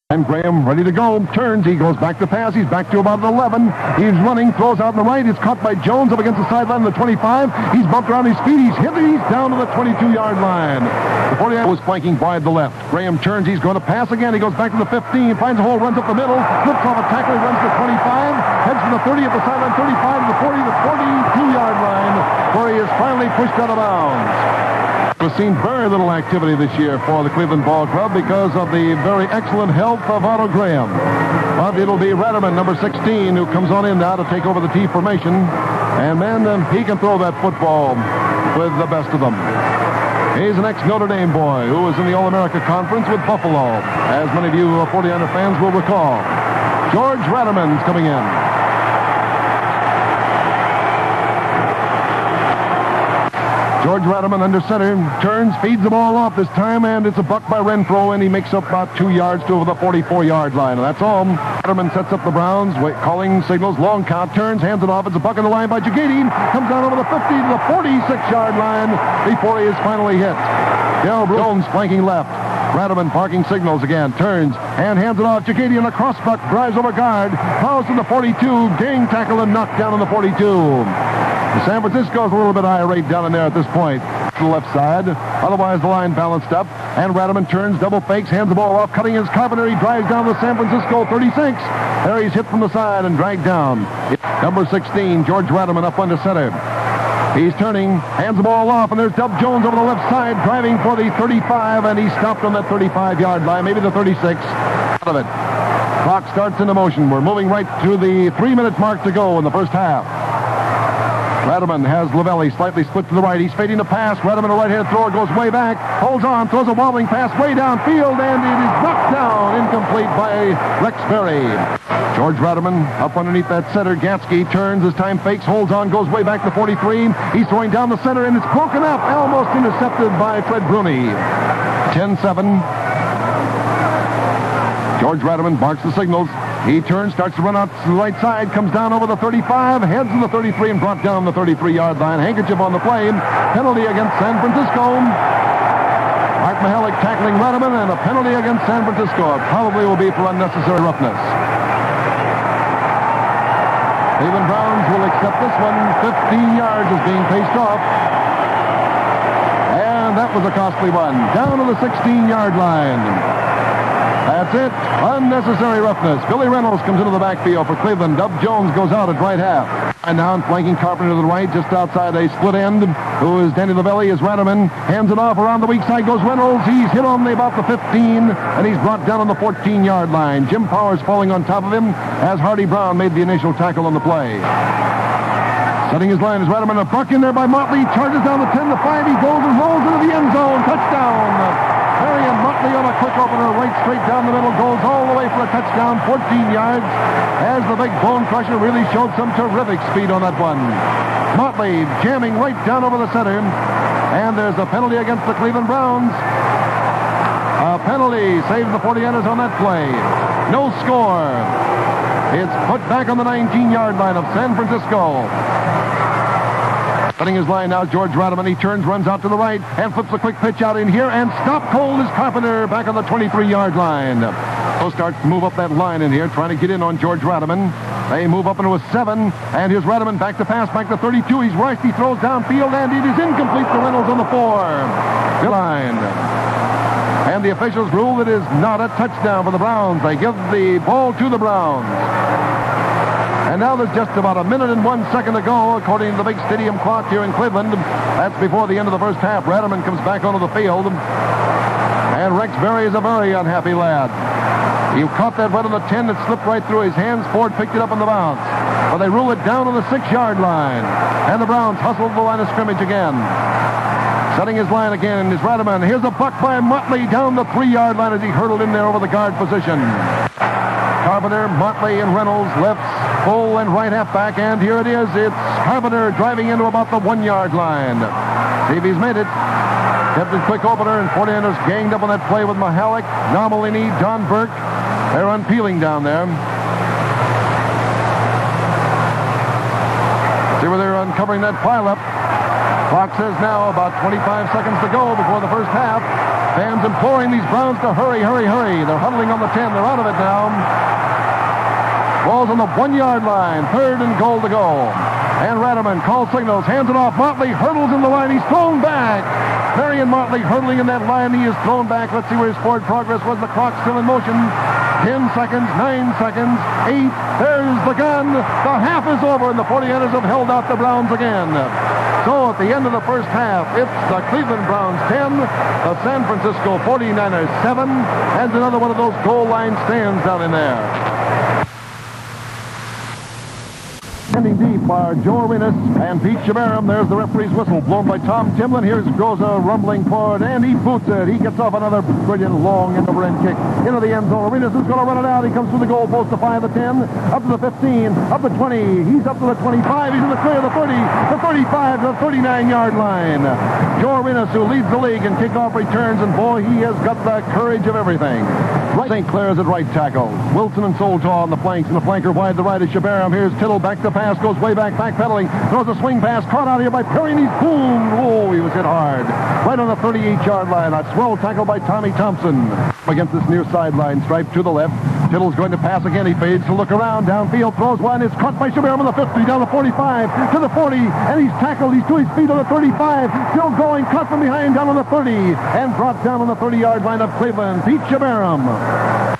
And Graham ready to go. Turns. He goes back to pass. He's back to about 11. He's running. Throws out on the right. It's caught by Jones up against the sideline of the 25. He's bumped around his feet. He's hit. He's down to the 22-yard line. The 49 was flanking wide the left. Graham turns. He's going to pass again. He goes back to the 15. Finds a hole. Runs up the middle. Flips off a tackle. Runs to the 25. Heads to the 30 at the sideline. 35 to the 40. The 42-yard line where he is finally pushed out of bounds. We've seen very little activity this year for the Cleveland Ball Club because of the very excellent health of Otto Graham. But it'll be Ratterman, number 16, who comes on in now to take over the T formation. And, man, he can throw that football with the best of them. He's an ex-Notre Dame boy who was in the All-America Conference with Buffalo, as many of you 49er fans will recall. George Ratterman's coming in. George Ratterman under center, turns, feeds the ball off this time, and it's a buck by Renfro, and he makes up about 2 yards to over the 44-yard line. And that's all. Ratterman sets up the Browns, calling signals, long count, turns, hands it off. It's a buck on the line by Jagadian. Comes down over the 50 to the 46-yard line before he is finally hit. Del Jones flanking left. Ratterman parking signals again, turns, and hands it off. Jagadian, a cross buck, drives over guard, fouls to the 42, gang tackle and knocked down on the 42. San Francisco's a little bit irate down in there at this point. To the left side. Otherwise, the line balanced up. And Ratterman turns, double fakes, hands the ball off, cutting his Carpenter. He drives down the San Francisco 36. There he's hit from the side and dragged down. Number 16, George Ratterman up under center. He's turning, hands the ball off, and there's Dub Jones over the left side, driving for the 35, and he stopped on that 35-yard line, maybe the 36. Out of it. Clock starts into motion. We're moving right to the 3-minute mark to go in the first half. Ratterman has Lavelli slightly split to the right. He's fading the pass. Ratterman, a right-handed thrower, goes way back, holds on, throws a wobbling pass way downfield, and it is knocked down, incomplete by Rex Berry. George Ratterman up underneath that center. Gatsky turns, his time fakes, holds on, goes way back to 43. He's throwing down the center, and it's broken up, almost intercepted by Fred Bruni. 10-7. George Ratterman barks the signals. He turns, starts to run out to the right side, comes down over the 35, heads to the 33, and brought down the 33-yard line. Handkerchief on the play. Penalty against San Francisco. Art Mihalik tackling Ratterman, and a penalty against San Francisco. It probably will be for unnecessary roughness. Cleveland Browns will accept this one. 15 yards is being paced off. And that was a costly one. Down to the 16-yard line. That's it. Unnecessary roughness. Billy Reynolds comes into the backfield for Cleveland. Dub Jones goes out at right half. And now flanking Carpenter to the right, just outside a split end. Who is Danny Lavelli is Ratterman. Hands it off around the weak side goes Reynolds. He's hit on about the 15, and he's brought down on the 14-yard line. Jim Powers falling on top of him as Hardy Brown made the initial tackle on the play. Setting his line is Ratterman. A buck in there by Motley. Charges down the 10 to 5. He goes and rolls into the end zone. Touchdown. Marion Motley on a quick opener, right straight down the middle, goes all the way for a touchdown, 14 yards, as the big bone crusher really showed some terrific speed on that one. Motley jamming right down over the center, and there's a penalty against the Cleveland Browns. A penalty saves the 49ers on that play. No score. It's put back on the 19-yard line of San Francisco. Setting his line now, George Ratterman. He turns, runs out to the right, and flips a quick pitch out in here, and stopped cold is Carpenter back on the 23-yard line. So starts to move up that line in here, trying to get in on George Ratterman. They move up into a 7, and here's Ratterman back to pass, back to 32. He's rushed, he throws downfield, and it is incomplete to Reynolds on the 4. Line. And the officials rule it is not a touchdown for the Browns. They give the ball to the Browns. And now there's just about a minute and 1 second to go, according to the big stadium clock here in Cleveland. That's before the end of the first half. Ratterman comes back onto the field. And Rex Berry is a very unhappy lad. He caught that right on the 10. It slipped right through his hands. Ford picked it up on the bounce. But they rule it down on the 6-yard line. And the Browns hustle the line of scrimmage again. Setting his line again is Ratterman. Here's a buck by Motley down the 3-yard line as he hurdled in there over the guard position. Carpenter, Motley, and Reynolds lefts, full and right halfback, and here it is. It's Carpenter driving into about the 1-yard line. See if he's made it. Tempted quick opener, and 49ers ganged up on that play with Mihalik, Nomalini, Don Burke. They're unpeeling down there. See where they're uncovering that pileup. Clock says now about 25 seconds to go before the first half. Fans imploring these Browns to hurry, hurry, hurry. They're huddling on the 10. They're out of it now. Ball's on the 1-yard line. 3rd and goal to go. And Ratterman calls signals, hands it off. Motley hurdles in the line. He's thrown back. Marion Motley hurtling in that line. He is thrown back. Let's see where his forward progress was. The clock still in motion. 10 seconds, 9 seconds, 8. There's the gun. The half is over, and the 49ers have held out the Browns again. So at the end of the first half, it's the Cleveland Browns 10, the San Francisco 49ers 7, and another one of those goal line stands down in there. Standing deep are Joe Arenas and Pete Shabaram. There's the referee's whistle blown by Tom Timlin. Here's Groza rumbling forward, and he boots it. He gets off another brilliant long and over-end kick into the end zone. Arenas is going to run it out. He comes through the goal post to 5, the 10, up to the 15, up to 20. He's up to the 25. He's in the clear of the 30, the 35, the 39-yard line. Joe Arenas, who leads the league in kickoff returns, and boy, he has got the courage of everything. St. Clair's at right tackle. Wilson and Soltaw on the flanks, and the flanker wide to the right is Shabaram. Here's Tittle back to pass, goes way backpedaling, throws a swing pass, caught out here by Perry, and he's boom. Oh, he was hit hard. Right on the 38-yard line. A swell tackle by Tommy Thompson. Against this near sideline stripe to the left. Tittle's going to pass again. He fades to look around. Downfield, throws one. It's caught by Shabaram on the 50, down the 45, to the 40, and he's tackled. He's to his feet on the 35. Still going, cut from behind, down on the 30, and brought down on the 30-yard line of Cleveland. Pete Shabaram.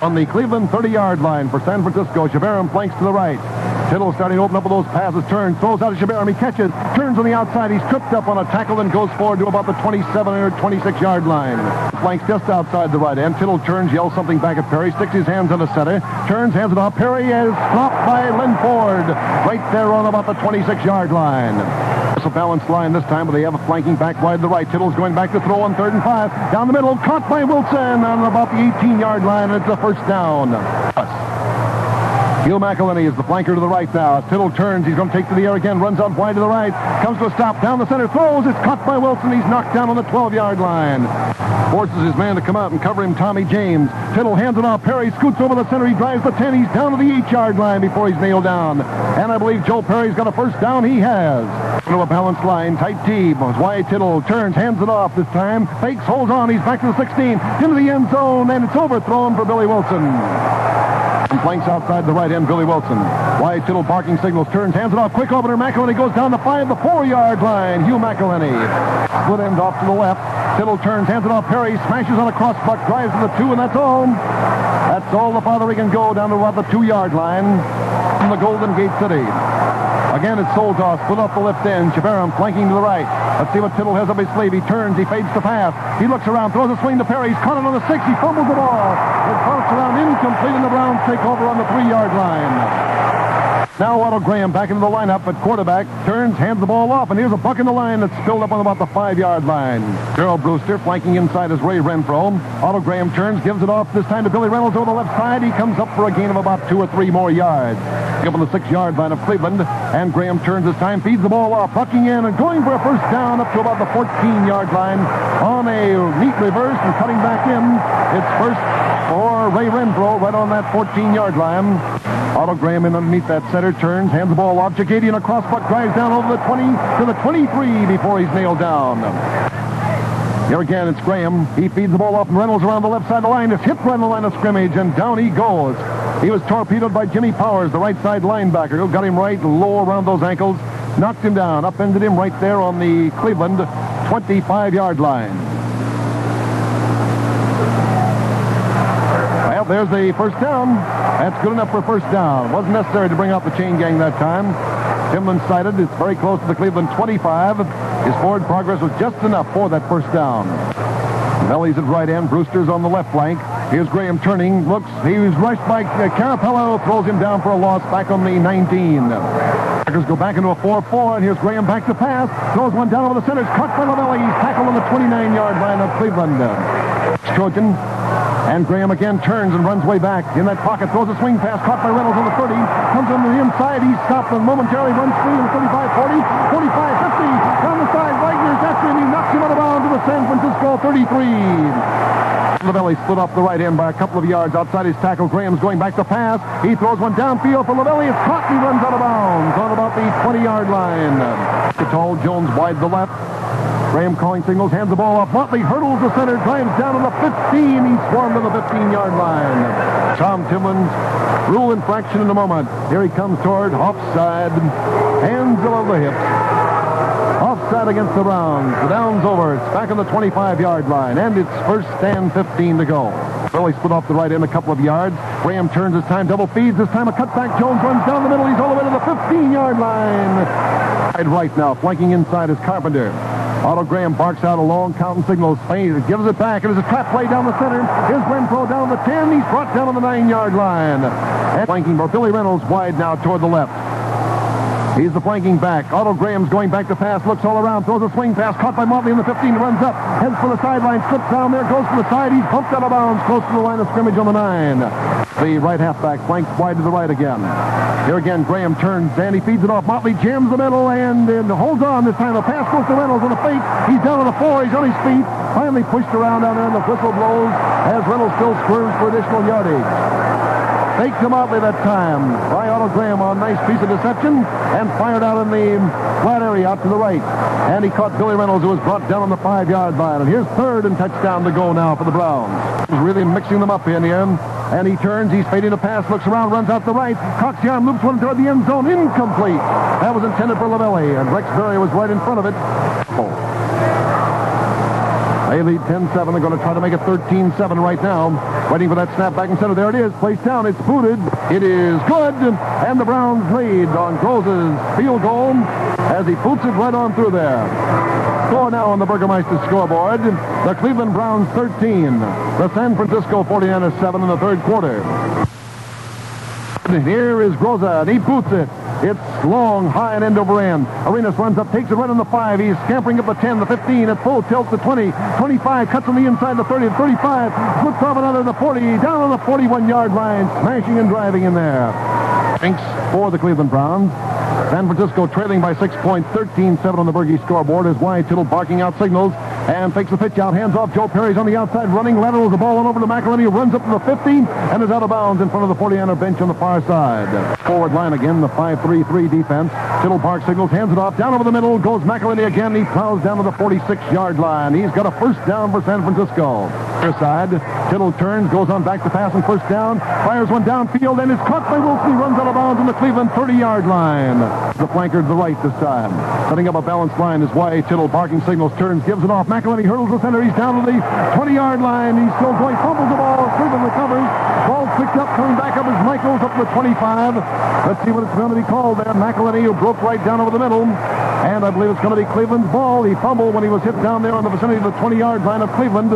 On the Cleveland 30-yard line for San Francisco, Shabaram flanks to the right. Tittle starting to open up with those passes, turns, throws out to Shabaram, he catches, turns on the outside, he's tripped up on a tackle and goes forward to about the 27 or 26-yard line. Flanks just outside the right end. Tittle turns, yells something back at Perry, sticks his hands on the center, turns, hands it off. Perry is stopped by Len Ford right there on about the 26-yard line. It's a balanced line this time, but they have a flanking back wide to the right. Tittle's going back to throw on 3rd and 5. Down the middle, caught by Wilson on about the 18-yard line, and it's a first down. Hugh McElhenney is the flanker to the right now. Tittle turns. He's going to take to the air again. Runs out wide to the right. Comes to a stop. Down the center. Throws. It's caught by Wilson. He's knocked down on the 12-yard line. Forces his man to come out and cover him, Tommy James. Tittle hands it off. Perry scoots over the center. He drives the 10. He's down to the 8-yard line before he's nailed down. And I believe Joe Perry's got a first down. He has. Into a balanced line. Tight T. Wyatt Tittle turns. Hands it off this time. Fakes. Holds on. He's back to the 16. Into the end zone. And it's overthrown for Billy Wilson. Flanks outside the right end, Billy Wilson. Wyatt Tittle barking signals, turns, hands it off. Quick opener, McElhenney goes down the 5, the 4-yard line. Hugh McElhenney. Split end off to the left. Tittle turns, hands it off. Perry smashes on a crossbuck, drives to the 2, and that's all. That's all the farther he can go, down to about the 2-yard line from the Golden Gate City. Again, it's Soltaw, split off the left end. Shabaram flanking to the right. Let's see what Tittle has up his sleeve. He turns, he fades to pass. He looks around, throws a swing to Perry. He's caught it on the 6. He fumbles the ball. It bounces around incomplete, and the Browns take over on the 3-yard line. Now Otto Graham back into the lineup at quarterback. Turns, hands the ball off, and here's a buck in the line that's spilled up on about the 5-yard line. Gerald Brewster flanking inside is Ray Renfro. Otto Graham turns, gives it off this time to Billy Reynolds over the left side. He comes up for a gain of about 2 or 3 more yards. Up on the 6-yard line of Cleveland, and Graham turns this time, feeds the ball off, bucking in and going for a first down up to about the 14-yard line on a neat reverse and cutting back in. It's first for Ray Renfro right on that 14-yard line. Otto Graham in underneath that center, turns, hands the ball off. Jagadian a crossbuck, drives down over the 20 to the 23 before he's nailed down. Here again, it's Graham. He feeds the ball off, and Reynolds around the left side of the line. It's hit right on the line of scrimmage, and down he goes. He was torpedoed by Jimmy Powers, the right side linebacker, who got him right low around those ankles, knocked him down, upended him right there on the Cleveland 25-yard line. Well, there's the first down. That's good enough for a first down. Wasn't necessary to bring out the chain gang that time. Timlin sighted. It's very close to the Cleveland 25. His forward progress was just enough for that first down. Melly's at right end. Brewster's on the left flank. Here's Graham turning. Looks. He was rushed by Carapello. Throws him down for a loss back on the 19. Packers go back into a 4-4, and here's Graham back to pass. Throws one down over the center. It's caught by Lavelli. He's tackled on the 29-yard line of Cleveland. Trojan. And Graham again turns and runs way back. In that pocket, throws a swing pass, caught by Reynolds on the 30. Comes on the inside. He's stopped and momentarily runs free in the 35, 40, 45, 50. Down the side, Wagner's after him. He knocks him out of bounds to the San Francisco 33. Lavelli split off the right end by a couple of yards outside his tackle. Graham's going back to pass. He throws one downfield for Lavelli. It's caught. He runs out of bounds on about the 20-yard line. Tall Jones wide to the left. Graham calling signals, hands the ball off. Motley hurdles the center, drives down to the 15. He's swarmed to the 15-yard line. Tom Timmons, rule infraction in a moment. Here he comes toward offside. Hands above the hips. Offside against the Browns. The down's over. It's back on the 25-yard line. And it's first and 15 to go. Billy split off the right end a couple of yards. Graham turns this time, double feeds. This time a cutback. Jones runs down the middle. He's all the way to the 15-yard line. Right now, flanking inside is Carpenter. Otto Graham barks out a long count and signals. Gives it back. It is a trap play down the center. Here's Renfro down the 10. He's brought down on the 9-yard line. And flanking Billy Reynolds wide now toward the left. He's the flanking back. Otto Graham's going back to pass. Looks all around. Throws a swing pass. Caught by Motley in the 15. Runs up. Heads for the sideline. Slips down there. Goes for the side. He's bumped out of bounds. Close to the line of scrimmage on the 9. The right halfback flanks wide to the right again. Here again, Graham turns and he feeds it off. Motley jams the middle and holds on this time. The pass goes to Reynolds on the fake. He's down on the 4. He's on his feet. Finally pushed around down there and the whistle blows as Reynolds still swerves for additional yardage. Fake to Motley that time by Otto Graham on a nice piece of deception and fired out in the flat area out to the right. And he caught Billy Reynolds, who was brought down on the 5-yard line. And here's third and touchdown to go now for the Browns. He's really mixing them up in the end. And he turns, he's fading a pass, looks around, runs out the right. Cocks the arm, loops one toward the end zone. Incomplete. That was intended for Lavelli, and Rex Berry was right in front of it. They lead 10-7. They're going to try to make it 13-7 right now. Waiting for that snap back in center. There it is. Placed down. It's booted. It is good. And the Browns lead on Groza's field goal as he boots it right on through there. Score now on the Burgermeister scoreboard. The Cleveland Browns 13. The San Francisco 49ers 7 in the third quarter. Here is Groza, and he boots it. It's long, high, and end over end. Arenas runs up, takes it right on the 5. He's scampering up the 10, the 15, at full tilt, the 20, 25, cuts on the inside, the 30, the 35, flips off another, the 40, down on the 41-yard line, smashing and driving in there. Thanks for the Cleveland Browns. San Francisco trailing by 6 points, 13-7 on the Bergie scoreboard as Wyatt Tittle barking out signals and takes the pitch out, hands off. Joe Perry's on the outside, running, laterals the ball on over to McElhenney, runs up to the 15 and is out of bounds in front of the 49er bench on the far side. Forward line again, the 5-3-3 defense. Tittle barks signals, hands it off, down over the middle, goes McElhenney again. He plows down to the 46-yard line. He's got a first down for San Francisco. Other side, Tittle turns, goes on back to pass and first down, fires one downfield, and is caught by Wilson. He runs out of bounds on the Cleveland 30-yard line. The flanker to the right this time. Setting up a balanced line is Wyatt Tittle barking signals, turns, gives it off. McElhenney hurdles the center. He's down to the 20-yard line. He's still going, fumbles the ball. Cleveland recovers. Ball picked up, coming back up as Michaels up to the 25. Let's see what it's going to be called there. McElhenney, who broke right down over the middle. And I believe it's going to be Cleveland's ball. He fumbled when he was hit down there in the vicinity of the 20-yard line of Cleveland.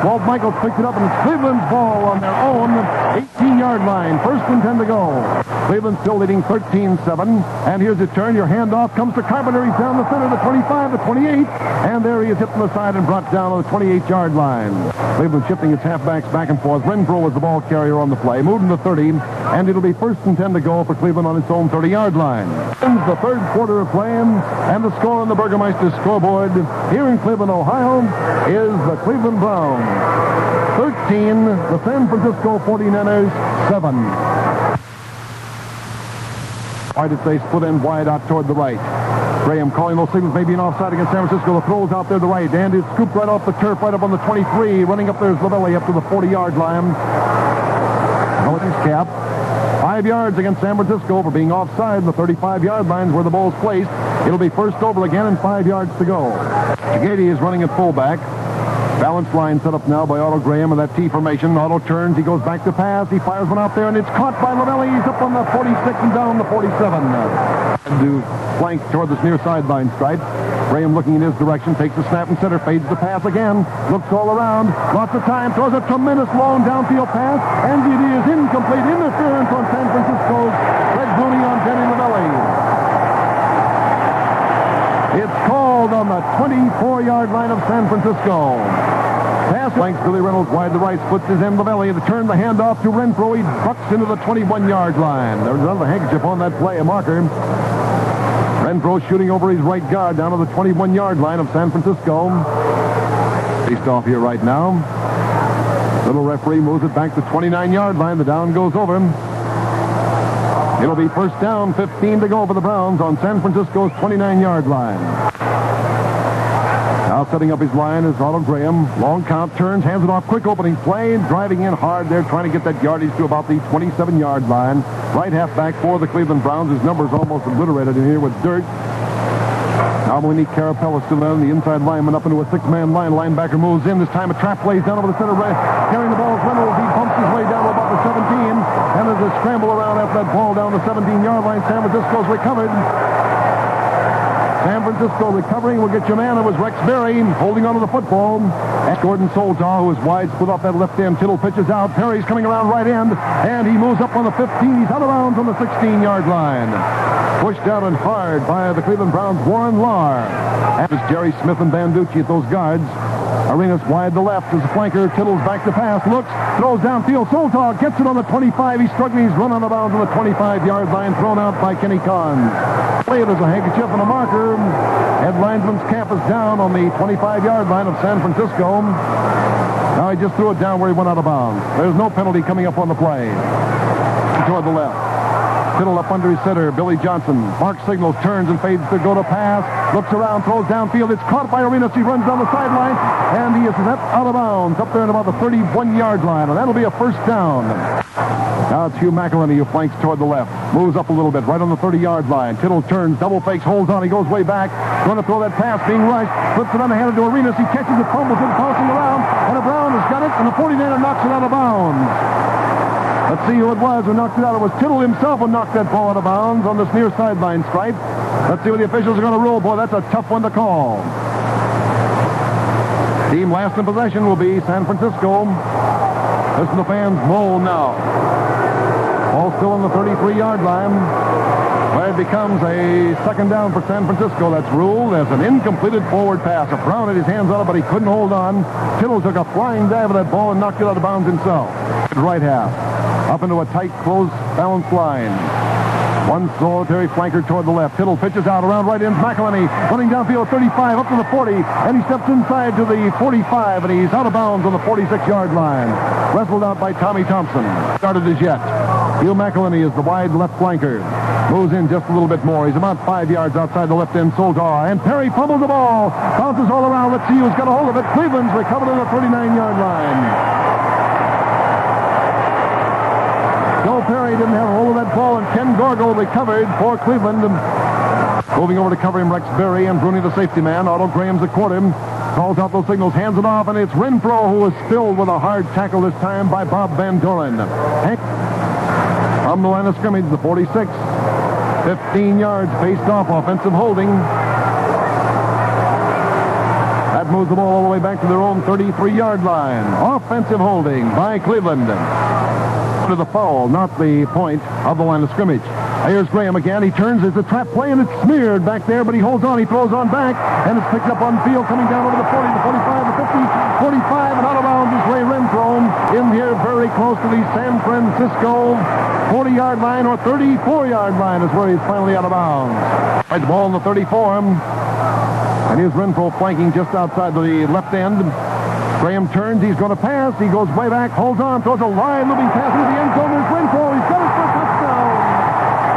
Walt Michaels picked it up, and it's Cleveland's ball on their own 18-yard line. First and 10 to go. Cleveland still leading 13-7. And here's the turn. Your handoff comes to Carpenter. He's down the center, the 25, the 28. And there he is hit from the side and brought down on the 28-yard line. Cleveland shifting its halfbacks back and forth. Renfro was the ball carrier on the play. Moving to 30. And it'll be first and 10 to go for Cleveland on its own 30-yard line. Ends the third quarter of play. And the score on the Burgermeister scoreboard here in Cleveland, Ohio, is the Cleveland Browns 13, the San Francisco 49ers 7. Why did they split in wide out toward the right? Graham calling those signals, maybe an offside against San Francisco. The throw's out there to the right, and it's scooped right off the turf, right up on the 23. Running up there is Lavelli up to the 40-yard line. With his cap. 5 yards against San Francisco for being offside. The 35-yard lines where the ball's placed. It'll be first over again and 5 yards to go. Gady is running at fullback. Balanced line set up now by Otto Graham in that T formation. Otto turns, he goes back to pass, he fires one out there, and it's caught by Lavelli. He's up on the 46 and down the 47. To flank toward this near sideline stripe. Graham looking in his direction, takes the snap and center, fades the pass again, looks all around, lots of time, throws a tremendous long downfield pass, and it is incomplete. Interference on San Francisco's Red Mooney on Denny Lavelli. It's called on the 24-yard line of San Francisco. Pass flanks Billy Reynolds wide to the right, splits his end Lavelli. The turn, the handoff to Renfro. He bucks into the 21-yard line. There's another handkerchief on that play, a marker. Renfro shooting over his right guard down to the 21-yard line of San Francisco. Faced off here right now. Little referee moves it back to the 29-yard line. The down goes over. It'll be first down, 15 to go for the Browns on San Francisco's 29-yard line. Now setting up his line is Otto Graham. Long count, turns, hands it off. Quick opening play, driving in hard there, trying to get that yardage to about the 27-yard line. Right halfback for the Cleveland Browns. His number's almost obliterated in here with dirt. Now Monique Carapella still on the inside lineman up into a six-man line. Linebacker moves in. This time a trap lays down over the center. Carrying the ball is Reynolds. He bumps his way down to about the 17. And there's a scramble around after that ball down the 17-yard line. San Francisco's recovered. San Francisco recovering. We'll get your man. It was Rex Berry holding onto the football. And Gordon Soltau, who is wide, split off that left end. Tittle pitches out. Perry's coming around right end. And he moves up on the 15. He's out of bounds on the 16-yard line. Pushed out and hard by the Cleveland Browns' Warren Lahr. And it's Jerry Smith and Banducci at those guards. Arenas wide to left as a flanker. Tittle's back to pass. Looks. Throws downfield. Soltau gets it on the 25. He's struggling. He's run out of bounds on the 25-yard line. Thrown out by Kenny Kahn. Played as a handkerchief and a marker. Head linesman's cap is down on the 25-yard line of San Francisco. Now he just threw it down where he went out of bounds. There's no penalty coming up on the play. Toward the left. Tittle up under his center, Billy Johnson. Mark signals, turns and fades to go to pass. Looks around, throws downfield. It's caught by Arenas. He runs down the sideline, and he is left out of bounds up there at about the 31-yard line, and that'll be a first down. Now it's Hugh McElhenney who flanks toward the left. Moves up a little bit, right on the 30-yard line. Tittle turns, double fakes, holds on. He goes way back. Going to throw that pass, being rushed. Flips it underhanded to Arenas. He catches it, fumbles it, bouncing around, and Brown has got it, and the 49er knocks it out of bounds. Let's see who it was who knocked it out. It was Tittle himself who knocked that ball out of bounds on this near sideline stripe. Let's see what the officials are going to rule. Boy, that's a tough one to call. Team last in possession will be San Francisco. Listen to the fans moan now. Ball still on the 33-yard line. Where it becomes a second down for San Francisco. That's ruled as an incompleted forward pass. If Brown had his hands on it, but he couldn't hold on. Tittle took a flying dive at that ball and knocked it out of bounds himself. Right half. Up into a tight, close, balanced line. One solitary flanker toward the left. Tittle pitches out around right in. McElhenney running downfield 35 up to the 40. And he steps inside to the 45, and he's out of bounds on the 46-yard line. Wrestled out by Tommy Thompson. Started as yet. Hugh McElhenney is the wide left flanker. Moves in just a little bit more. He's about 5 yards outside the left end. Soltau. And Perry fumbles the ball. Bounces all around. Let's see who's got a hold of it. Cleveland's recovered on the 39-yard line. Joe Perry didn't have a hold of that ball, and Ken Gorgel recovered for Cleveland. Moving over to cover him, Rex Berry and Bruni, the safety man. Otto Graham's at quarter. Calls out those signals, hands it off, and it's Renfro who is spilled with a hard tackle this time by Bob Van Doren. From the line of scrimmage, the 46. 15 yards, faced off, offensive holding. That moves the ball all the way back to their own 33-yard line. Offensive holding by Cleveland. To the foul, not the point of the line of scrimmage. Here's Graham again. He turns. It's a trap play, and it's smeared back there, but he holds on. He throws on back, and it's picked up on field, coming down over the 40, the 45, the 50, 45, and out of bounds is Ray Renfro in here very close to the San Francisco 40-yard line, or 34-yard line is where he's finally out of bounds. Right, the ball in the 34. And here's Renfro flanking just outside the left end. Graham turns. He's going to pass. He goes way back, holds on, throws a line moving pass into the end zone. There's Renfro. He's got it for a touchdown.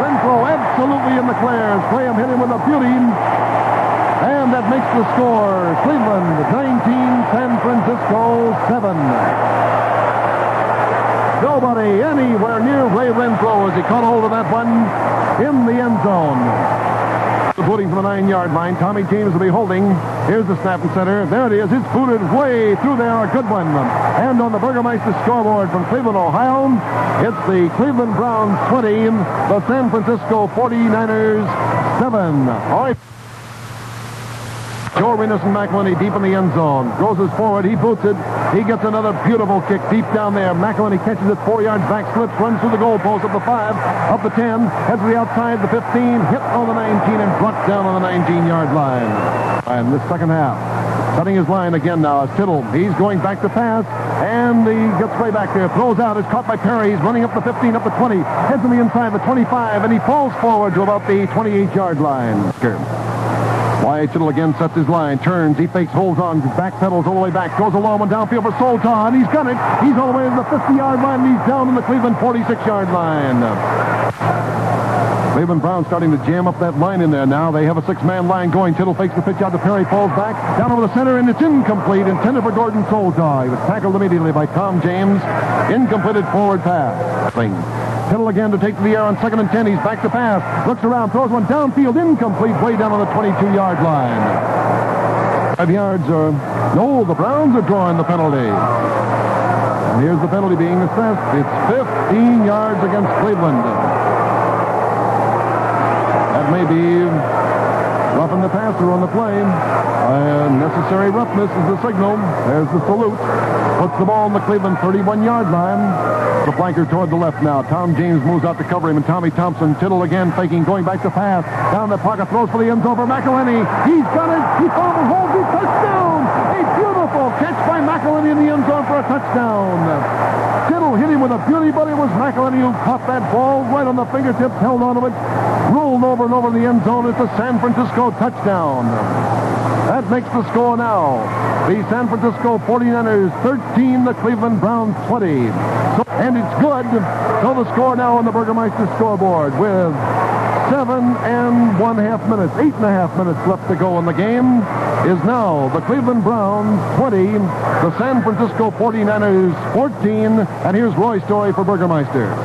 Renfro absolutely in the clears. Graham hit him with a beauty. And that makes the score. Cleveland 19, San Francisco 7. Nobody anywhere near Ray Renfro as he caught hold of that one in the end zone. Booting from the 9-yard line. Tommy James will be holding. Here's the snap and center. There it is. It's booted way through there. A good one. And on the Burgermeister scoreboard from Cleveland, Ohio, it's the Cleveland Browns 20, the San Francisco 49ers 7. All right. Joe Arenas and McElhenney deep in the end zone. Goes forward. He boots it. He gets another beautiful kick deep down there. McElhenney catches it 4 yards back, slips, runs through the goalpost up the 5, up the 10, heads to the outside, the 15, hit on the 19, and brought down on the 19-yard line. And this second half, setting his line again now is Tittle. He's going back to pass, and he gets way back there. Throws out. It's caught by Perry. He's running up the 15, up the 20, heads on the inside, the 25, and he falls forward to about the 28-yard line. Wyatt Tittle again sets his line, turns, he fakes, holds on, backpedals all the way back, goes a long one downfield for Soltau, and he's got it. He's all the way to the 50-yard line, and he's down in the Cleveland 46-yard line. Cleveland Browns starting to jam up that line in there now. They have a six-man line going. Tittle fakes the pitch out to Perry, falls back, down over the center, and it's incomplete, intended for Gordon Soltau. He was tackled immediately by Tom James. Incompleted forward pass. Tittle again to take to the air on 2nd and 10. He's back to pass. Looks around, throws one downfield, incomplete, way down on the 22-yard line. 5 yards or... No, the Browns are drawing the penalty. And here's the penalty being assessed. It's 15 yards against Cleveland. That may be roughing the passer on the play. Necessary roughness is the signal. There's the salute. Puts the ball on the Cleveland 31-yard line. The flanker toward the left now. Tom James moves out to cover him, and Tommy Thompson. Tittle again faking, going back to pass. Down the pocket, throws for the end zone for McElhinney. He's got it. He fumbles, holds it, touchdown. A beautiful catch by McElhinney in the end zone for a touchdown. Tittle hit him with a beauty, but it was McElhinney who caught that ball right on the fingertips, held onto it, rolled over and over in the end zone. It's a San Francisco touchdown. That makes the score now. The San Francisco 49ers 13, the Cleveland Browns 20. And it's good. So the score now on the Burgermeister scoreboard with 7.5 minutes, 8.5 minutes left to go in the game is now the Cleveland Browns 20, the San Francisco 49ers 14. And here's Roy Story for Burgermeister.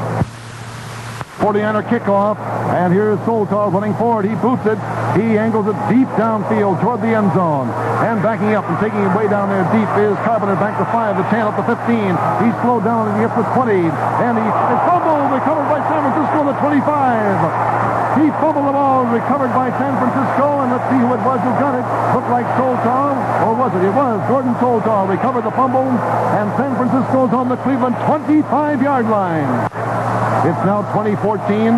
49er kickoff, and here's Soltau running forward. He boots it. He angles it deep downfield toward the end zone. And backing up and taking it way down there deep is Carpenter, back to 5, the 10, up to 15. He's slowed down and he gets to 20. And he is fumbled, recovered by San Francisco on the 25. He fumbled the ball, recovered by San Francisco, and let's see who it was who got it. Looked like Soltau, or was it? It was Gordon Soltau recovered the fumble, and San Francisco's on the Cleveland 25-yard line. It's now 2014.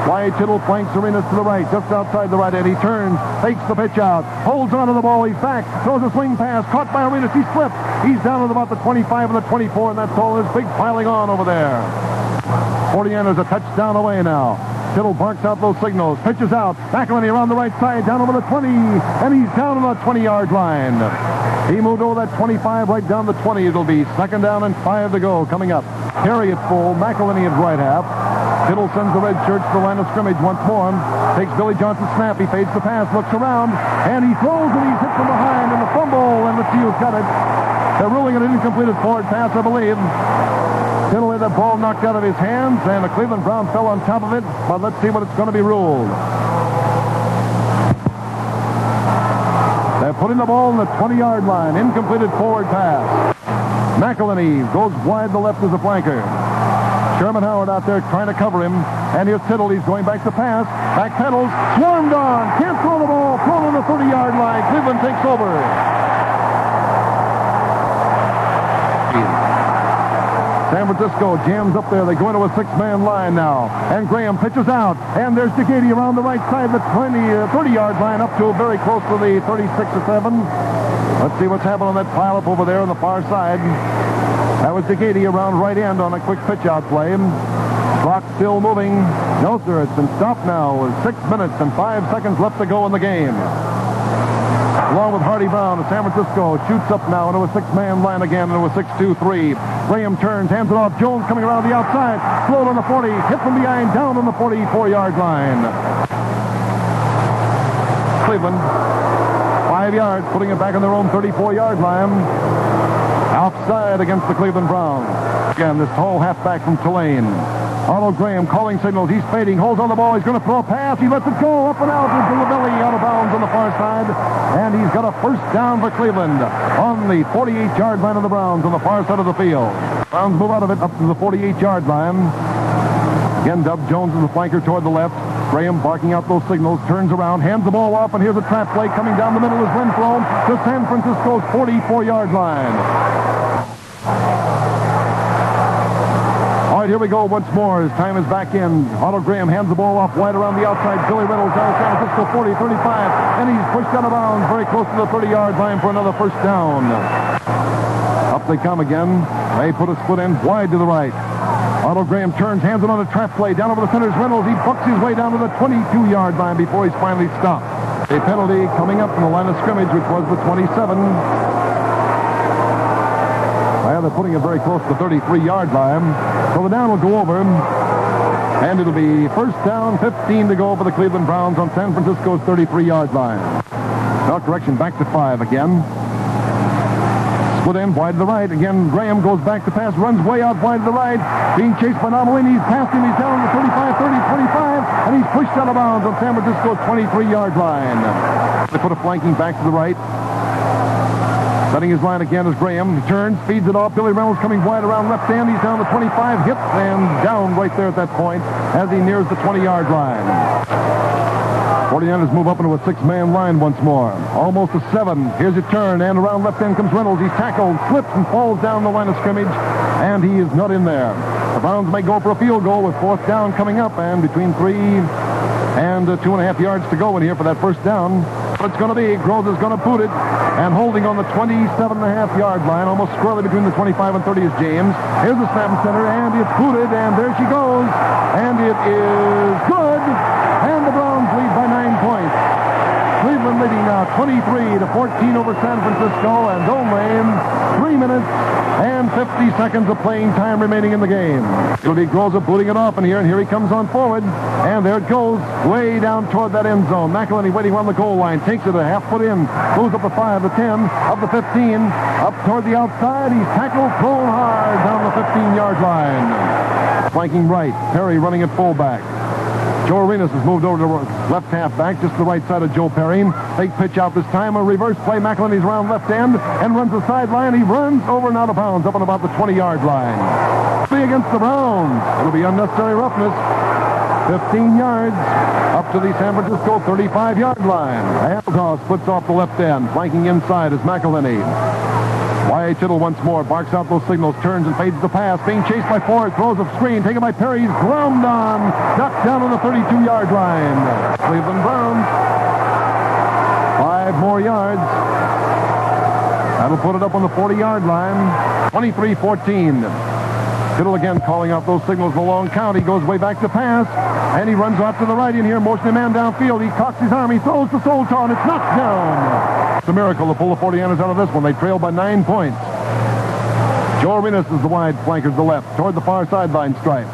Wyatt Tittle flanks Arenas to the right, just outside the right end. He turns, fakes the pitch out, holds onto the ball. He's back, throws a swing pass, caught by Arenas. He slipped. He's down at about the 25 and the 24, and that's all. There's big piling on over there. 49ers a touchdown away now. Tittle barks out those signals, pitches out. McElhinney around the right side, down over the 20, and he's down on the 20-yard line. He moved over that 25 right down the 20. It'll be 2nd down and 5 to go coming up. Terry at full, McElhinney at right half. Tittle sends the red shirt to the line of scrimmage once more. Takes Billy Johnson's snap. He fades the pass, looks around, and he throws, and he's hit from behind, and the fumble, and let's see who's got it. They're ruling it an incompleted forward pass, I believe. Tittle had the ball knocked out of his hands, and the Cleveland Browns fell on top of it, but let's see what it's going to be ruled. They're putting the ball on the 20-yard line. Incompleted forward pass. McElhinney goes wide to left as a flanker. Sherman Howard out there trying to cover him. And here's Tittle. He's going back to pass. Back pedals. Swarmed on. Can't throw the ball. Thrown on the 30-yard line. Cleveland takes over. San Francisco jams up there. They go into a 6-man line now. And Graham pitches out. And there's DeGady around the right side of the 30-yard line up to very close to the 36 or 7. Let's see what's happening on that pile-up over there on the far side. That was DeGady around right end on a quick pitch-out play. Clock still moving. No, sir, it's been stopped now with 6 minutes and 5 seconds left to go in the game. Along with Hardy Brown, San Francisco shoots up now into a 6-man line again, into a 6-2-3. Graham turns, hands it off. Jones coming around the outside. Slowed on the 40, hit from behind, down on the 44-yard line. Cleveland, 5 yards, putting it back on their own 34-yard line. Outside against the Cleveland Browns. Again, this tall halfback from Tulane. Arnold Graham calling signals. He's fading, holds on the ball. He's going to throw a pass. He lets it go up and out into the belly, out of bounds on the far side. And he's got a first down for Cleveland on the 48-yard line of the Browns on the far side of the field. Browns move out of it up to the 48-yard line. Again, Dub Jones is the flanker toward the left. Graham barking out those signals, turns around, hands the ball off, and here's a trap play coming down the middle as Renfro to San Francisco's 44-yard line. All right, here we go once more. His time is back in. Otto Graham hands the ball off wide around the outside. Billy Reynolds down San Francisco 40, 35, and he's pushed out of bounds very close to the 30-yard line for another first down. Up they come again. They put a split end wide to the right. Otto Graham turns, hands it on a trap play. Down over the center's Reynolds. He bucks his way down to the 22-yard line before he's finally stopped. A penalty coming up from the line of scrimmage, which was the 27. Well, they're putting it very close to the 33-yard line. So the down will go over. And it'll be first down, 15 to go for the Cleveland Browns on San Francisco's 33-yard line. No, correction, back to 5 again. Split end wide to the right. Again, Graham goes back to pass, runs way out wide to the right. Being chased by Nomalini. He's past him. He's down to 35, 30, 25, and he's pushed out of bounds on San Francisco's 23-yard line. They put a flanking back to the right. Setting his line again is Graham. He turns, feeds it off. Billy Reynolds coming wide around left end. He's down to 25, hit, and down right there at that point as he nears the 20-yard line. 49ers move up into a 6-man line once more. Almost a 7. Here's a turn, and around left end comes Reynolds. He's tackled, slips, and falls down the line of scrimmage, and he is not in there. The Browns may go for a field goal with 4th down coming up, and between 3 and 2.5 yards to go in here for that first down. But it's going to be, Groves is going to boot it, and holding on the 27.5-yard line, almost squarely between the 25 and 30 is James. Here's the snap and center, and it's booted, and there she goes, and it is good, and the Browns lead by 9 points. Cleveland leading now 23-14 over San Francisco, and only 3 minutes and 50 seconds of playing time remaining in the game. It'll be Groza booting it off in here, and here he comes on forward. And there it goes, way down toward that end zone. McElhenney waiting on the goal line, takes it a half foot in, goes up the 5, the 10, up the 15, up toward the outside. He's tackled, thrown hard down the 15-yard line. Flanking right, Perry running at fullback. Joe Arenas has moved over to left halfback, just the right side of Joe Perry. Big pitch out this time, a reverse play. McElhenney's around left end and runs the sideline. He runs over and out of bounds up on about the 20-yard line. Be against the Browns. It'll be unnecessary roughness. 15 yards up to the San Francisco 35-yard line. Altoss splits off the left end. Flanking inside is McElhenney. Y.A. Tittle once more barks out those signals, turns and fades the pass. Being chased by Ford, throws a screen, taken by Perry. He's ground on, knocked down on the 32-yard line. Cleveland Browns, 5 more yards. That'll put it up on the 40-yard line. 23-14. Tittle again calling out those signals in the long count. He goes way back to pass, and he runs off to the right in here, motioning a man downfield. He cocks his arm, he throws to Soltar, and it's knocked down. It's a miracle to pull the 49ers out of this one. They trail by 9 points. Joe Arenas is the wide flanker to the left, toward the far sideline stripe.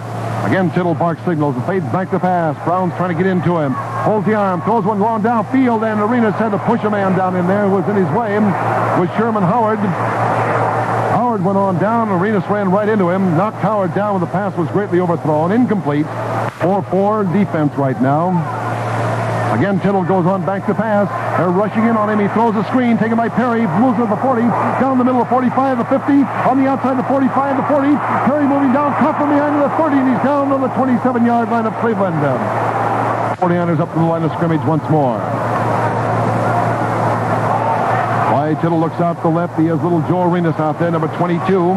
Again, Tittle barks signals and fades back to pass. Brown's trying to get into him. Holds the arm, throws one long downfield, and Arenas had to push a man down in there who was in his way. Was Sherman Howard. Howard went on down. Arenas ran right into him, knocked Howard down when the pass was greatly overthrown. Incomplete. 4-4 defense right now. Again, Tittle goes on back to pass. They're rushing in on him. He throws a screen taken by Perry. Moves to the 40. Down the middle of 45, the 50. On the outside, the 45, the 40. Perry moving down, caught from behind the 30, and he's down on the 27-yard line of Cleveland. 49ers up to the line of scrimmage once more. Y. Tittle looks out to the left. He has little Joe Arenas out there, number 22.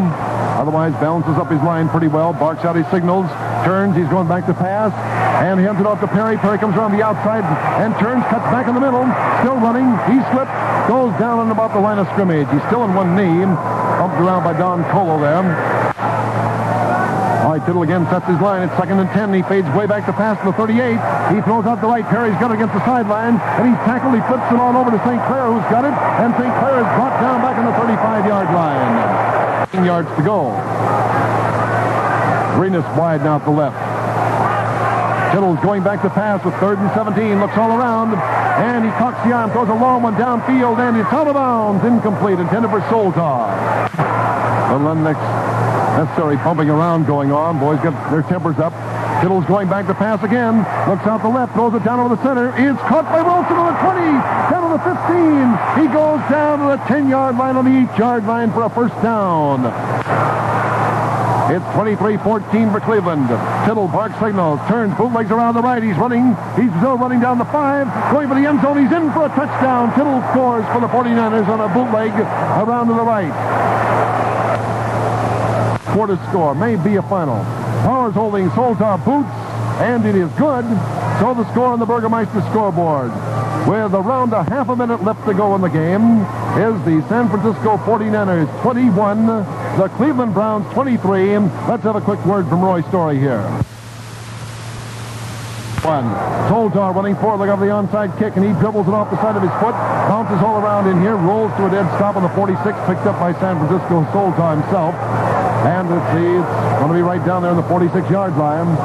Otherwise balances up his line pretty well. Barks out his signals. Turns. He's going back to pass. And he hands it off to Perry. Perry comes around the outside and turns, cuts back in the middle. Still running. He slipped. Goes down on about the line of scrimmage. He's still in one knee. Bumped around by Don Colo there. All right, Tittle again sets his line. It's 2nd and 10. He fades way back to pass to the 38. He throws out the right. Perry's got it against the sideline. And he's tackled. He flips it on over to St. Clair, who's got it. And St. Clair is brought down back on the 35-yard line. 15 yards to go. Arenas wide now to the left. Tittle's going back to pass with 3rd and 17. Looks all around. And he cocks the arm. Throws a long one downfield. And it's out of bounds. Incomplete. Intended for Soltar. The unnecessary pumping around going on. Boys got their tempers up. Tittle's going back to pass again. Looks out the left. Throws it down over the center. Is caught by Wilson on the 20. Down to the 15. He goes down to the 10-yard line on the 8-yard line for a first down. It's 23-14 for Cleveland. Tittle barks signals, turns, bootlegs around the right. He's running. He's still running down the 5, going for the end zone. He's in for a touchdown. Tittle scores for the 49ers on a bootleg around to the right. Quarter score may be a final. Powers holding Soltar boots, and it is good. So the score on the Burgermeister scoreboard, with around a half a minute left to go in the game, is the San Francisco 49ers 21, the Cleveland Browns 23. Let's have a quick word from Roy Story here. Soltar running forward of the onside kick, and he dribbles it off the side of his foot, bounces all around in here, rolls to a dead stop on the 46, picked up by San Francisco Soltar himself. And let's see, it's going to be right down there on the 46-yard line.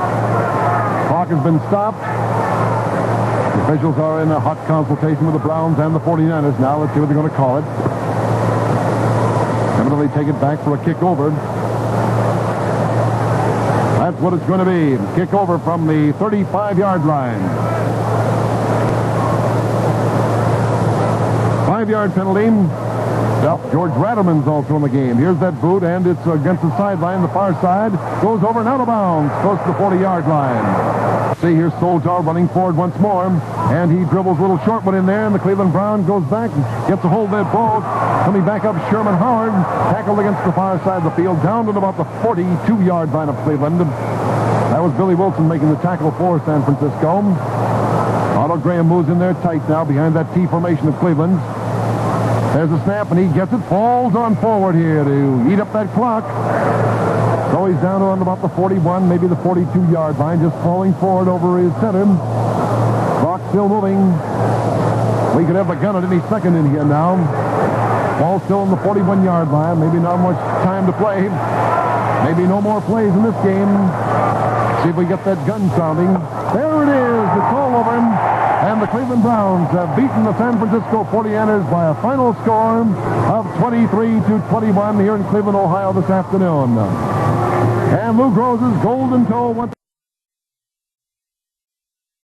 Clock has been stopped. The officials are in a hot consultation with the Browns and the 49ers now. Let's see what they're going to call it. Evidently take it back for a kick over. That's what it's going to be. Kick over from the 35-yard line. 5-yard penalty. Yep, George Ratterman's also in the game. Here's that boot, and it's against the sideline, the far side. Goes over and out of bounds, close to the 40-yard line. See, here's Soltau running forward once more, and he dribbles a little short one in there, and the Cleveland Brown goes back, gets a hold of that ball. Coming back up, Sherman Howard, tackled against the far side of the field, down to about the 42-yard line of Cleveland. That was Billy Wilson making the tackle for San Francisco. Otto Graham moves in there tight now behind that T formation of Cleveland. There's a snap, and he gets it. Falls on forward here to eat up that clock. So he's down on about the 41, maybe the 42-yard line, just falling forward over his center. Clock still moving. We could have a gun at any second in here now. Ball still on the 41-yard line. Maybe not much time to play. Maybe no more plays in this game. See if we get that gun sounding. There it is. It's all over him. And the Cleveland Browns have beaten the San Francisco 49ers by a final score of 23-21 here in Cleveland, Ohio this afternoon. And Lou Groza's Golden Toe went